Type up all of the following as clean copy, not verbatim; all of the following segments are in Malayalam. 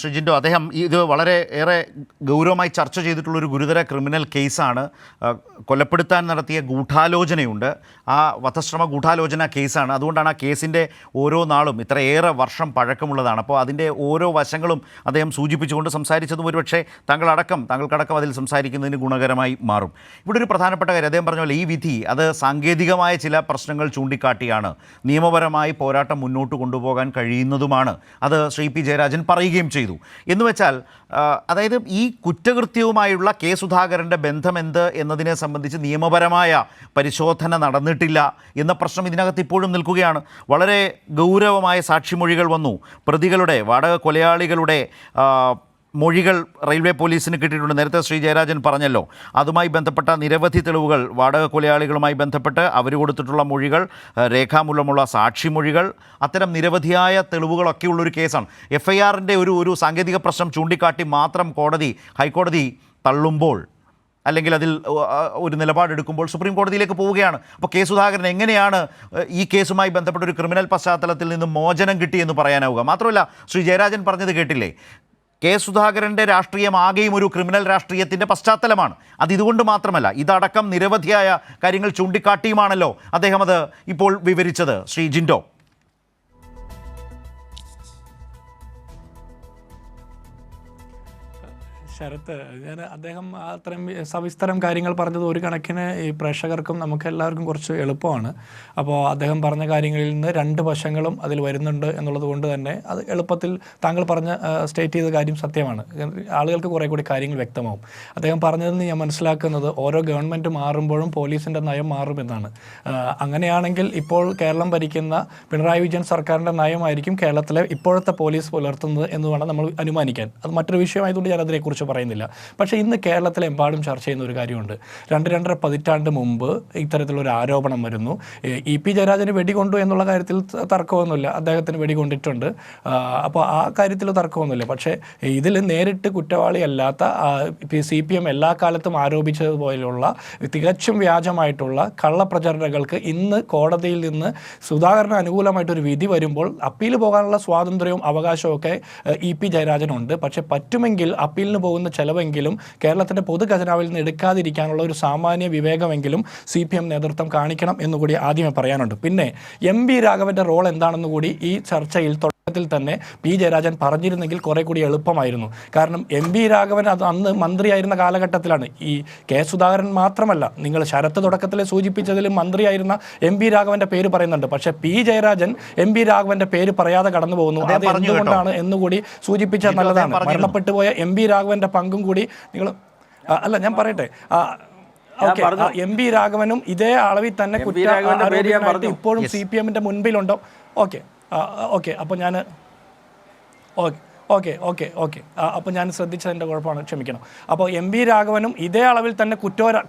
ശ്രീജിൻഡോ, അദ്ദേഹം ഇത് വളരെ ഏറെ ഗൗരവമായി ചർച്ച ചെയ്തിട്ടുള്ളൊരു ഗുരുതര ക്രിമിനൽ കേസാണ്. കൊലപ്പെടുത്താൻ നടത്തിയ ഗൂഢാലോചനയുണ്ട്. ആ വധശ്രമ ഗൂഢാലോചന കേസാണ്. അതുകൊണ്ടാണ് ആ കേസിൻ്റെ ഓരോ നാളും ഇത്രയേറെ വർഷം പഴക്കമുള്ളതാണ്. അപ്പോൾ അതിൻ്റെ ഓരോ വശങ്ങളും അദ്ദേഹം സൂചിപ്പിച്ചുകൊണ്ട് സംസാരിച്ചതും ഒരുപക്ഷെ താങ്കൾക്കടക്കം അതിൽ സംസാരിക്കുന്നതിന് ഗുണകരമായി മാറും. ഇവിടെ ഒരു പ്രധാനപ്പെട്ട കാര്യം അദ്ദേഹം പറഞ്ഞ പോലെ ഈ വിധി അത് സാങ്കേതികമായ ചില പ്രശ്നങ്ങൾ ചൂണ്ടിക്കാട്ടിയാണ്. നിയമപരമായി പോരാട്ടം മുന്നോട്ട് കൊണ്ടുപോകാൻ കഴിയുന്നതുമാണ്. അത് ശ്രീ പി ജയരാജൻ പറയുകയും ചെയ്തു. എന്ന് വെച്ചാൽ അതായത് ഈ കുറ്റകൃത്യവുമായുള്ള കെ സുധാകരൻ്റെ ബന്ധമെന്ത് എന്നതിനെ സംബന്ധിച്ച് നിയമപരമായ പരിശോധന നടന്നിട്ടില്ല എന്ന പ്രശ്നം ഇതിനകത്ത് ഇപ്പോഴും നിൽക്കുകയാണ്. വളരെ ഗൗരവമായ സാക്ഷിമൊഴികൾ വന്നു. പ്രതികളുടെ വാടക കൊലയാളികളുടെ മൊഴികൾ റെയിൽവേ പോലീസിന് കിട്ടിയിട്ടുണ്ട്. നേരത്തെ ശ്രീ ജയരാജൻ പറഞ്ഞല്ലോ, അതുമായി ബന്ധപ്പെട്ട നിരവധി തെളിവുകൾ, വാടക കൊലയാളികളുമായി ബന്ധപ്പെട്ട് അവർ കൊടുത്തിട്ടുള്ള മൊഴികൾ, രേഖാമൂലമുള്ള സാക്ഷിമൊഴികൾ, അത്തരം നിരവധിയായ തെളിവുകളൊക്കെ ഉള്ളൊരു കേസാണ്. FIRൻ്റെ ഒരു സാങ്കേതിക പ്രശ്നം ചൂണ്ടിക്കാട്ടി മാത്രം ഹൈക്കോടതി തള്ളുമ്പോൾ അല്ലെങ്കിൽ അതിൽ ഒരു നിലപാടെടുക്കുമ്പോൾ സുപ്രീം കോടതിയിലേക്ക് പോവുകയാണ്. അപ്പോൾ കെ സുധാകരൻ എങ്ങനെയാണ് ഈ കേസുമായി ബന്ധപ്പെട്ട ഒരു ക്രിമിനൽ പശ്ചാത്തലത്തിൽ നിന്ന് മോചനം കിട്ടിയെന്ന് പറയാനാവുക? മാത്രമല്ല ശ്രീ ജയരാജൻ പറഞ്ഞത് കേട്ടില്ലേ, കെ സുധാകരൻ്റെ രാഷ്ട്രീയം ആകെയും ഒരു ക്രിമിനൽ രാഷ്ട്രീയത്തിൻ്റെ പശ്ചാത്തലമാണ്. ഇതുകൊണ്ട് മാത്രമല്ല, ഇതടക്കം നിരവധിയായ കാര്യങ്ങൾ ചൂണ്ടിക്കാട്ടിയുമാണല്ലോ അദ്ദേഹം അത് ഇപ്പോൾ വിവരിച്ചത്. ശ്രീ ജിൻഡോ, ശരത്ത്, അദ്ദേഹം അത്രയും സവിസ്തരം കാര്യങ്ങൾ പറഞ്ഞത് ഒരു കണക്കിന് ഈ പ്രേക്ഷകർക്കും നമുക്ക് എല്ലാവർക്കും കുറച്ച് എളുപ്പമാണ്. അപ്പോൾ അദ്ദേഹം പറഞ്ഞ കാര്യങ്ങളിൽ നിന്ന് രണ്ട് വശങ്ങളും അതിൽ വരുന്നുണ്ട് എന്നുള്ളത് കൊണ്ട് തന്നെ അത് എളുപ്പത്തിൽ താങ്കൾ സ്റ്റേറ്റ് ചെയ്ത കാര്യം സത്യമാണ്. ആളുകൾക്ക് കുറേ കൂടി കാര്യങ്ങൾ വ്യക്തമാവും. അദ്ദേഹം പറഞ്ഞതെന്ന് ഞാൻ മനസ്സിലാക്കുന്നത് ഓരോ ഗവൺമെൻറ് മാറുമ്പോഴും പോലീസിൻ്റെ നയം മാറുമെന്നാണ്. അങ്ങനെയാണെങ്കിൽ ഇപ്പോൾ കേരളം ഭരിക്കുന്ന പിണറായി വിജയൻ സർക്കാരിൻ്റെ നയമായിരിക്കും കേരളത്തിലെ ഇപ്പോഴത്തെ പോലീസ് പുലർത്തുന്നത് എന്ന് വേണം നമ്മൾ അനുമാനിക്കാൻ. അത് മറ്റൊരു വിഷയമായതുകൊണ്ട് ഞാൻ അതിനെക്കുറിച്ച് പറയുന്നില്ല. പക്ഷേ ഇന്ന് കേരളത്തിലെമ്പാടും ചർച്ച ചെയ്യുന്ന ഒരു കാര്യമുണ്ട്. 2-2.5 പതിറ്റാണ്ട് മുമ്പ് ഇത്തരത്തിലൊരു ആരോപണം വരുന്നു. EP ജയരാജന് വെടികൊണ്ടു എന്നുള്ള കാര്യത്തിൽ തർക്കമൊന്നുമില്ല. അദ്ദേഹത്തിന് വെടികൊണ്ടിട്ടുണ്ട്. അപ്പോൾ ആ കാര്യത്തിൽ തർക്കമൊന്നുമില്ല. പക്ഷേ ഇതിൽ നേരിട്ട് കുറ്റവാളിയല്ലാത്ത CPM എല്ലാ കാലത്തും ആരോപിച്ചതുപോലെയുള്ള തികച്ചും വ്യാജമായിട്ടുള്ള കള്ളപ്രചരണങ്ങൾക്ക് ഇന്ന് കോടതിയിൽ നിന്ന് സുധാകരന് അനുകൂലമായിട്ടൊരു വിധി വരുമ്പോൾ അപ്പീൽ പോകാനുള്ള സ്വാതന്ത്ര്യവും അവകാശവും ഒക്കെ EP ജയരാജനുണ്ട്. പക്ഷേ പറ്റുമെങ്കിൽ അപ്പീലിന് പോകുന്ന ചെലവെങ്കിലും കേരളത്തിൻ്റെ പൊതുഖജനാവിൽ നിന്ന് എടുക്കാതിരിക്കാനുള്ള ഒരു സാമാന്യ വിവേകമെങ്കിലും CPM നേതൃത്വം കാണിക്കണം എന്നുകൂടി ആദ്യമേ പറയാനുണ്ട്. പിന്നെ MV രാഘവൻ്റെ റോൾ എന്താണെന്ന് കൂടി ഈ ചർച്ചയിൽ ത്തിൽ തന്നെ P ജയരാജൻ പറഞ്ഞിരുന്നെങ്കിൽ കുറെ കൂടി എളുപ്പമായിരുന്നു. കാരണം MV രാഘവൻ അത് അന്ന് മന്ത്രിയായിരുന്ന കാലഘട്ടത്തിലാണ്. ഈ കെ സുധാകരൻ മാത്രമല്ല, നിങ്ങൾ ശരത്ത് തുടക്കത്തിലെ സൂചിപ്പിച്ചതിലും മന്ത്രിയായിരുന്ന MV രാഘവന്റെ പേര് പറയുന്നുണ്ട്. പക്ഷേ P ജയരാജൻ MV രാഘവന്റെ പേര് പറയാതെ കടന്നു പോകുന്നു. അത് എന്തുകൊണ്ടാണ് എന്നുകൂടി സൂചിപ്പിച്ചാൽ നല്ലതാണ്. മരണപ്പെട്ടു പോയ MV രാഘവന്റെ പങ്കും കൂടി നിങ്ങൾ ഞാൻ പറയട്ടെ. ഓക്കെ, MV രാഘവനും ഇതേ അളവിൽ തന്നെ കുറ്റവാളിയായിട്ട് ഇപ്പോഴും CPMന്റെ മുൻപിലുണ്ടോ? ഓക്കെ അപ്പോൾ ഞാൻ ഓക്കെ അപ്പോൾ ഞാൻ ശ്രദ്ധിച്ചതിൻ്റെ കുഴപ്പമാണ്, ക്ഷമിക്കണം. അപ്പോൾ MV രാഘവനും ഇതേ അളവിൽ തന്നെ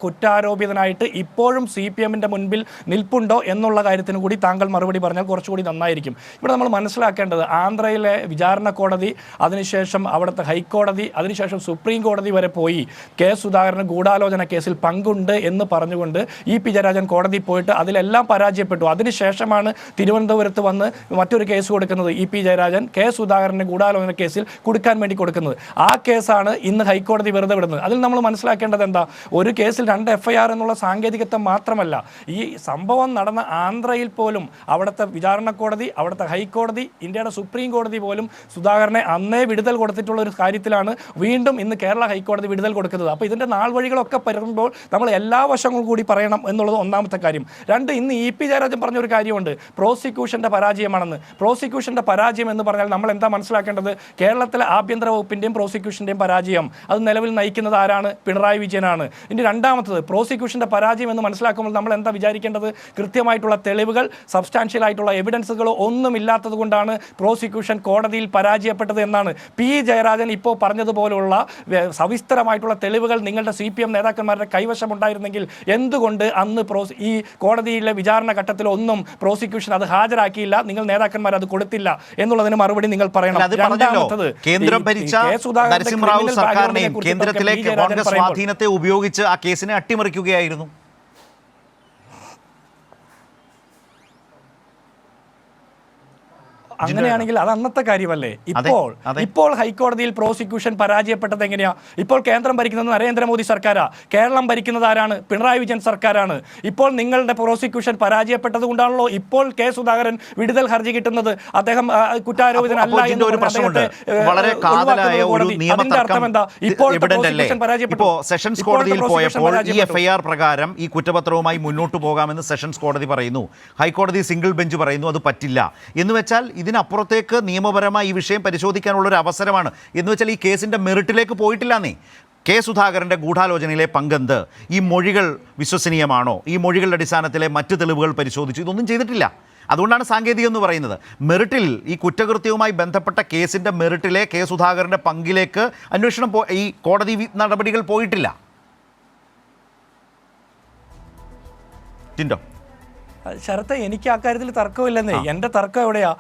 കുറ്റാരോപിതനായിട്ട് ഇപ്പോഴും CPMൻ്റെ മുൻപിൽ നിൽപ്പുണ്ടോ എന്നുള്ള കാര്യത്തിന് കൂടി താങ്കൾ മറുപടി പറഞ്ഞാൽ കുറച്ചുകൂടി നന്നായിരിക്കും. ഇവിടെ നമ്മൾ മനസ്സിലാക്കേണ്ടത് ആന്ധ്രയിലെ വിചാരണ കോടതി, അതിനുശേഷം അവിടുത്തെ ഹൈക്കോടതി, അതിനുശേഷം സുപ്രീം കോടതി വരെ പോയി കെ സുധാകരന് ഗൂഢാലോചന കേസിൽ പങ്കുണ്ട് എന്ന് പറഞ്ഞുകൊണ്ട് EP ജയരാജൻ കോടതി പോയിട്ട് അതിലെല്ലാം പരാജയപ്പെട്ടു. അതിനുശേഷമാണ് തിരുവനന്തപുരത്ത് വന്ന് മറ്റൊരു കേസ് കൊടുക്കുന്നത്. EP ജയരാജൻ കെ സുധാകരന് ഗൂഢാലോചന കേസിൽ കൊടുക്കാൻ വേണ്ടി കൊടുക്കുന്നത്. ആ കേസാണ് ഇന്ന് ഹൈക്കോടതി വെറുതെ വിടുന്നത്. അതിൽ നമ്മൾ മനസ്സിലാക്കേണ്ടത് എന്താ, ഒരു കേസിൽ 2 FIR എന്നുള്ള സാങ്കേതികത്വം മാത്രമല്ല, ഈ സംഭവം നടന്ന ആന്ധ്രയിൽ പോലും അവിടുത്തെ വിചാരണ കോടതി, അവിടുത്തെ ഹൈക്കോടതി, ഇന്ത്യയുടെ സുപ്രീം കോടതി പോലും സുധാകരനെ അന്നേ വിടുതൽ കൊടുത്തിട്ടുള്ള ഒരു കാര്യത്തിലാണ് വീണ്ടും ഇന്ന് കേരള ഹൈക്കോടതി വിടുതൽ കൊടുക്കുന്നത്. അപ്പോൾ ഇതിൻ്റെ നാൾ വഴികളൊക്കെ പറയുമ്പോൾ നമ്മൾ എല്ലാ വശങ്ങളും കൂടി പറയണം എന്നുള്ളത് ഒന്നാമത്തെ കാര്യം. 2, ഇന്ന് EP ജയരാജൻ പറഞ്ഞൊരു കാര്യമുണ്ട്, പ്രോസിക്യൂഷൻ്റെ പരാജയമാണെന്ന്. പ്രോസിക്യൂഷൻ്റെ പരാജയം എന്ന് പറഞ്ഞാൽ നമ്മൾ എന്താ മനസ്സിലാക്കേണ്ടത്? കേരളത്തിലെ ആഭ്യന്തര വകുപ്പിൻ്റെയും പ്രോസിക്യൂഷൻ്റെയും പരാജയം അത് നിലവിൽ നയിക്കുന്നത് ആരാണ്? പിണറായി വിജയനാണ്. ഇനി രണ്ടാമത്തത്, പ്രോസിക്യൂഷൻ്റെ പരാജയം എന്ന് മനസ്സിലാക്കുമ്പോൾ നമ്മൾ എന്താ വിചാരിക്കേണ്ടത്? കൃത്യമായിട്ടുള്ള തെളിവുകൾ, സബ്സ്റ്റാൻഷ്യൽ ആയിട്ടുള്ള എവിഡൻസുകളോ ഒന്നും ഇല്ലാത്തത് കൊണ്ടാണ് പ്രോസിക്യൂഷൻ കോടതിയിൽ പരാജയപ്പെട്ടത് എന്നാണ്. P ജയരാജൻ ഇപ്പോൾ പറഞ്ഞതുപോലുള്ള സവിസ്തരമായിട്ടുള്ള തെളിവുകൾ നിങ്ങളുടെ CPM നേതാക്കന്മാരുടെ കൈവശമുണ്ടായിരുന്നെങ്കിൽ എന്തുകൊണ്ട് അന്ന് ഈ കോടതിയിലെ വിചാരണ ഘട്ടത്തിൽ ഒന്നും പ്രോസിക്യൂഷൻ അത് ഹാജരാക്കിയില്ല, നിങ്ങൾ നേതാക്കന്മാർ അത് കൊടുത്തില്ല എന്നുള്ളതിന് മറുപടി നിങ്ങൾ പറയണം. കേന്ദ്രം ഭരിച്ച നരസിംഹറാവു സർക്കാരിനെയും കേന്ദ്രത്തിലെ കോൺഗ്രസ് സ്വാധീനത്തെ ഉപയോഗിച്ച് ആ കേസിനെ അട്ടിമറിക്കുകയായിരുന്നു. അങ്ങനെയാണെങ്കിൽ അത് അന്നത്തെ കാര്യമല്ലേ? ഇപ്പോൾ ഹൈക്കോടതിയിൽ പ്രോസിക്യൂഷൻ പരാജയപ്പെട്ടത് എങ്ങനെയാ? ഇപ്പോൾ കേന്ദ്രം ഭരിക്കുന്നത് നരേന്ദ്രമോദി സർക്കാരാ, കേരളം ഭരിക്കുന്നത് ആരാണ്? പിണറായി വിജയൻ സർക്കാരാണ്. ഇപ്പോൾ നിങ്ങളുടെ പ്രോസിക്യൂഷൻ പരാജയപ്പെട്ടത് കൊണ്ടാണല്ലോ ഇപ്പോൾ കെ സുധാകരൻ വിടുതൽ ഹർജി കിട്ടുന്നത്. അദ്ദേഹം കുറ്റാരോപിതനല്ല എന്ന് വളരെ കാതലായ ഒരു നിയമതർക്കം ഇപ്പോൾ സെഷൻസ് കോടതിയിൽ പോയപ്പോൾ ഈ എഫ്ഐആർ പ്രകാരം ഈ കുറ്റപത്രവുമായി മുന്നോട്ട് പോകാമെന്ന് സെഷൻസ് കോടതി പറയുന്നു. ഹൈക്കോടതി സിംഗിൾ ബെഞ്ച് പറയുന്നു അത് പറ്റില്ല. എന്ന് വെച്ചാൽ ഇതിനപ്പുറത്തേക്ക് നിയമപരമായി ഈ വിഷയം പരിശോധിക്കാനുള്ള ഒരു അവസരമാണ്. എന്ന് വെച്ചാൽ ഈ കേസിൻ്റെ മെറിറ്റിലേക്ക് പോയിട്ടില്ലെന്നേ. കെ സുധാകരൻ്റെ ഗൂഢാലോചനയിലെ പങ്കെന്ത്, ഈ മൊഴികൾ വിശ്വസനീയമാണോ, ഈ മൊഴികളുടെ അടിസ്ഥാനത്തിലെ മറ്റ് തെളിവുകൾ പരിശോധിച്ചു, ഇതൊന്നും ചെയ്തിട്ടില്ല. അതുകൊണ്ടാണ് സാങ്കേതികം എന്ന് പറയുന്നത്. മെറിറ്റിൽ ഈ കുറ്റകൃത്യവുമായി ബന്ധപ്പെട്ട കേസിൻ്റെ മെറിറ്റിലെ കെ സുധാകരൻ്റെ പങ്കിലേക്ക് അന്വേഷണം ഈ കോടതി നടപടികൾ പോയിട്ടില്ല. ജിൻഡോ, ശരത്തെ, എനിക്ക് ആ കാര്യത്തിൽ തർക്കമില്ലെന്നേ. എൻ്റെ തർക്കം എവിടെയാ?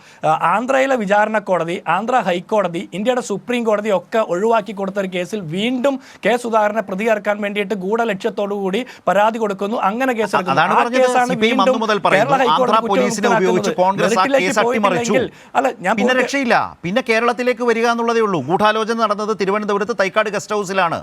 ആന്ധ്രയിലെ വിചാരണ കോടതി, ആന്ധ്ര ഹൈക്കോടതി, ഇന്ത്യയുടെ സുപ്രീം കോടതി ഒക്കെ ഒഴിവാക്കി കൊടുത്ത ഒരു കേസിൽ വീണ്ടും കെ സുധാകരനെ പ്രതി ചേർക്കാൻ വേണ്ടിയിട്ട് ഗൂഢലക്ഷ്യത്തോടു കൂടി പരാതി കൊടുക്കുന്നു. അങ്ങനെ കേസെടുക്കുന്നു. പിന്നെ രക്ഷയില്ല. പിന്നെ കേരളത്തിലേക്ക് വരിക എന്നുള്ളതേ ഉള്ളൂ. ഗൂഢാലോചന നടന്നത് തിരുവനന്തപുരത്ത് തൈക്കാട് ഗസ്റ്റ് ഹൗസിലാണ്.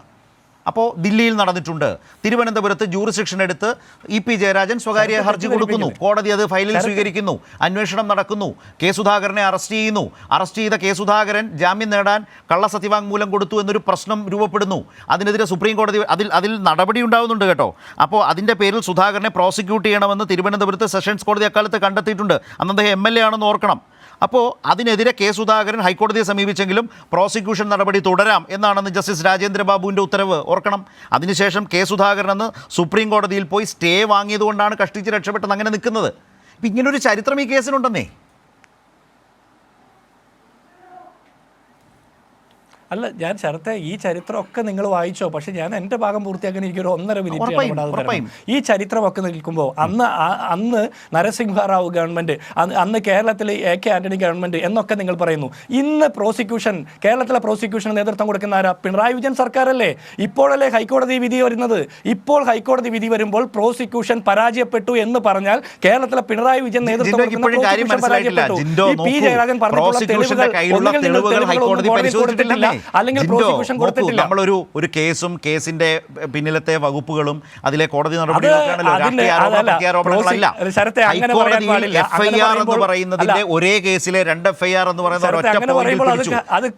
അപ്പോൾ ദില്ലിയിൽ നടന്നിട്ടുണ്ട്. തിരുവനന്തപുരത്ത് ജൂറിസ്ഡിക്ഷൻ എടുത്ത് ഇ.പി. ജയരാജൻ സ്വകാര്യ ഹർജി കൊടുക്കുന്നു. കോടതി അത് ഫയലിൽ സ്വീകരിക്കുന്നു. അന്വേഷണം നടക്കുന്നു. കെ സുധാകരനെ അറസ്റ്റ് ചെയ്യുന്നു. അറസ്റ്റ് ചെയ്ത കെ സുധാകരൻ ജാമ്യം നേടാൻ കള്ളസത്യവാങ്മൂലം കൊടുത്തു എന്നൊരു പ്രശ്നം രൂപപ്പെടുന്നു. അതിനെതിരെ സുപ്രീം കോടതി അതിൽ നടപടി ഉണ്ടാകുന്നുണ്ട് കേട്ടോ. അപ്പോൾ അതിൻ്റെ പേരിൽ സുധാകരനെ പ്രോസിക്യൂട്ട് ചെയ്യണമെന്ന് തിരുവനന്തപുരത്ത് സെഷൻസ് കോടതി അക്കാലത്ത് കണ്ടെത്തിയിട്ടുണ്ട്. അന്ന് അദ്ദേഹം MLA ആണെന്ന് ഓർക്കണം. അപ്പോൾ അതിനെതിരെ കെ സുധാകരൻ ഹൈക്കോടതിയെ സമീപിച്ചെങ്കിലും പ്രോസിക്യൂഷൻ നടപടി തുടരാം എന്നാണെന്ന് ജസ്റ്റിസ് രാജേന്ദ്ര ബാബുവിൻ്റെ ഉത്തരവ് ഓർക്കണം. അതിനുശേഷം കെ സുധാകരൻ അന്ന് സുപ്രീം കോടതിയിൽ പോയി സ്റ്റേ വാങ്ങിയതുകൊണ്ടാണ് കഷ്ടിച്ച് രക്ഷപ്പെട്ടെന്ന് അങ്ങനെ നിൽക്കുന്നത്. ഇപ്പം ഇങ്ങനൊരു ചരിത്രം ഈ കേസിനുണ്ടെന്നേ. അല്ല, ഞാൻ ശരത്തെ, ഈ ചരിത്രമൊക്കെ നിങ്ങൾ വായിച്ചോ? പക്ഷെ ഞാൻ എൻ്റെ ഭാഗം പൂർത്തിയാക്കാൻ എനിക്കൊരു 1.5 മിനിറ്റ്. ഈ ചരിത്രമൊക്കെ നിൽക്കുമ്പോൾ അന്ന് നരസിംഹറാവു ഗവൺമെൻറ്, അന്ന് കേരളത്തിൽ A.K. ആന്റണി ഗവൺമെൻറ് എന്നൊക്കെ നിങ്ങൾ പറയുന്നു. ഇന്ന് കേരളത്തിലെ പ്രോസിക്യൂഷന് നേതൃത്വം കൊടുക്കുന്ന ആരാ? പിണറായി വിജയൻ സർക്കാരല്ലേ? ഇപ്പോഴല്ലേ ഹൈക്കോടതി വിധി വരുന്നത്? ഇപ്പോൾ ഹൈക്കോടതി വിധി വരുമ്പോൾ പ്രോസിക്യൂഷൻ പരാജയപ്പെട്ടു എന്ന് പറഞ്ഞാൽ കേരളത്തിലെ പിണറായി വിജയൻ നേതൃത്വം കൊടുക്കുന്ന പ്രോസിക്യൂഷൻ പരാജയപ്പെട്ടു. ഈ പി ജയരാജൻ പറഞ്ഞിട്ടുള്ള തെളിവുകൾ നമ്മളൊരു കേസും കേസിന്റെ പിന്നിലത്തെ വകുപ്പുകളും അതിലെ കോടതി നടപടികളൊക്കെയാണല്ലോ ആരോപണങ്ങളല്ല. ഹൈക്കോടതിയിൽ FIR എന്ന് പറയുന്നതിന്റെ ഒരേ കേസിലെ 2 FIR എന്ന് പറയുന്ന ഒരൊറ്റ പോയിന്റിൽ പിടിച്ചു.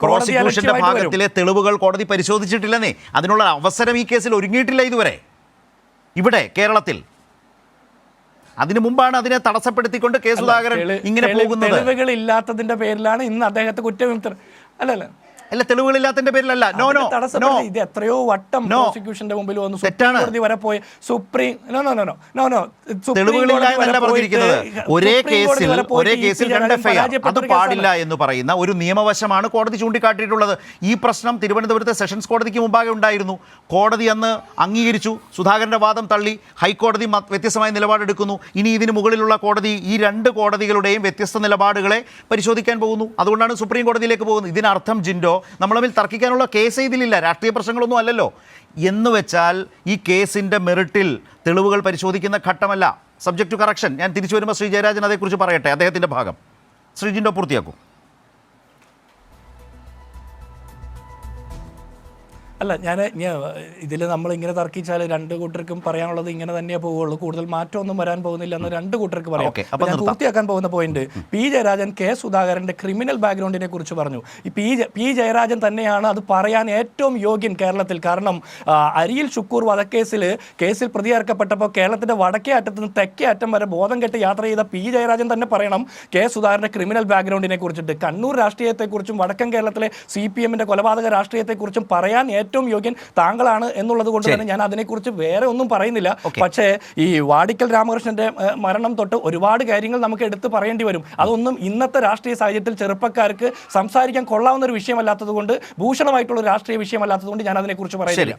പ്രോസിക്യൂഷന്റെ ഭാഗത്തിലെ തെളിവുകൾ കോടതി പരിശോധിച്ചിട്ടില്ലെന്നേ. അതിനുള്ള അവസരം ഈ കേസിൽ ഒരുങ്ങിയിട്ടില്ല ഇതുവരെ ഇവിടെ കേരളത്തിൽ. അതിനു മുമ്പാണ് അതിനെ തടസ്സപ്പെടുത്തിക്കൊണ്ട് കെ സുധാകരൻ ഇങ്ങനെ പോകുന്നത്. തെളിവുകൾ ഇല്ലാത്തതിന്റെ പേരിലാണ് ഇന്ന് അദ്ദേഹത്തെ കുറ്റവിമുക്തർ അല്ല, തെളിവുകളില്ലാത്തതിന്റെ പേരിലല്ല. ഇത് എത്രയോ വട്ടം പ്രോസിക്യൂഷന്റെ മുമ്പിൽ വന്നു, സുപ്രീം കോടതി വരെ പോയി. ഒരേ കേസിൽ 2 FIR അത് പാടില്ല എന്ന് പറയുന്ന ഒരു നിയമവശമാണ് കോടതി ചൂണ്ടിക്കാട്ടിയിട്ടുള്ളത്. ഈ പ്രശ്നം തിരുവനന്തപുരത്തെ സെഷൻസ് കോടതിക്ക് മുമ്പാകെ ഉണ്ടായിരുന്നു. കോടതി അന്ന് അംഗീകരിച്ചു, സുധാകരന്റെ വാദം തള്ളി. ഹൈക്കോടതി വ്യത്യസ്തമായ നിലപാടെടുക്കുന്നു. ഇനി ഇതിന് മുകളിലുള്ള കോടതി ഈ 2 കോടതികളുടെയും വ്യത്യസ്ത നിലപാടുകളെ പരിശോധിക്കാൻ പോകുന്നു. അതുകൊണ്ടാണ് സുപ്രീം കോടതിയിലേക്ക് പോകുന്നത്. ഇതിനർത്ഥം ജിൻഡോ, നമ്മൾ തമ്മിൽ തർക്കിക്കാനുള്ള കേസ് ഇതിലില്ല, രാഷ്ട്രീയ പ്രശ്നങ്ങളൊന്നും അല്ലല്ലോ. എന്ന് വെച്ചാൽ ഈ കേസിൻ്റെ മെറിറ്റിൽ തെളിവുകൾ പരിശോധിക്കുന്ന ഘട്ടമല്ല. Subject to correction. ഞാൻ തിരിച്ചു വരുമ്പോൾ ശ്രീ ജയരാജൻ അതേക്കുറിച്ച് പറയട്ടെ, അദ്ദേഹത്തിൻ്റെ ഭാഗം. ശ്രീ ജിൻഡോ പൂർത്തിയാക്കൂ. അല്ല, ഞാൻ ഇതിൽ നമ്മളിങ്ങനെ തർക്കിച്ചാൽ 2 കൂട്ടർക്കും പറയാനുള്ളത് ഇങ്ങനെ തന്നെയേ പോവുള്ളൂ. കൂടുതൽ മാറ്റമൊന്നും വരാൻ പോകുന്നില്ല എന്ന് 2 കൂട്ടർക്ക് പറയാം. ഞാൻ പൂർത്തിയാക്കാൻ പോകുന്ന പോയിന്റ്, പി ജയരാജൻ കെ സുധാകരൻ്റെ ക്രിമിനൽ ബാക്ക്ഗ്രൗണ്ടിനെ കുറിച്ച് പറഞ്ഞു. ഈ പി ജയരാജൻ തന്നെയാണ് അത് പറയാൻ ഏറ്റവും യോഗ്യൻ കേരളത്തിൽ. കാരണം അരിയിൽ ഷുക്കൂർ കേസിൽ പ്രതി ചേർക്കപ്പെട്ടപ്പോൾ കേരളത്തിൻ്റെ വടക്കേ അറ്റത്ത് നിന്ന് തെക്കേ അറ്റം വരെ ബോധം കെട്ട് യാത്ര ചെയ്ത പി ജയരാജൻ തന്നെ പറയണം കെ സുധാകരൻ്റെ ക്രിമിനൽ ബാക്ക്ഗ്രൗണ്ടിനെ കുറിച്ചിട്ട്. കണ്ണൂർ രാഷ്ട്രീയത്തെക്കുറിച്ചും വടക്കൻ കേരളത്തിലെ CPM-ന്റെ കൊലപാതക രാഷ്ട്രീയത്തെക്കുറിച്ചും പറയാൻ ഏറ്റവും യോഗ്യൻ താങ്കളാണ് എന്നുള്ളത് കൊണ്ട് തന്നെ ഞാൻ അതിനെക്കുറിച്ച് വേറെ ഒന്നും പറയുന്നില്ല. പക്ഷേ ഈ വാടിക്കൽ രാമകൃഷ്ണന്റെ മരണം തൊട്ട് ഒരുപാട് കാര്യങ്ങൾ നമുക്ക് എടുത്ത് പറയേണ്ടി വരും. അതൊന്നും ഇന്നത്തെ രാഷ്ട്രീയ സാഹചര്യത്തിൽ ചെറുപ്പക്കാർക്ക് സംസാരിക്കാൻ കൊള്ളാവുന്ന ഒരു വിഷയമല്ലാത്തത് കൊണ്ട്, ഭൂഷണമായിട്ടുള്ള രാഷ്ട്രീയ വിഷയമല്ലാത്തത് കൊണ്ട് ഞാൻ അതിനെക്കുറിച്ച് പറയുന്നില്ല.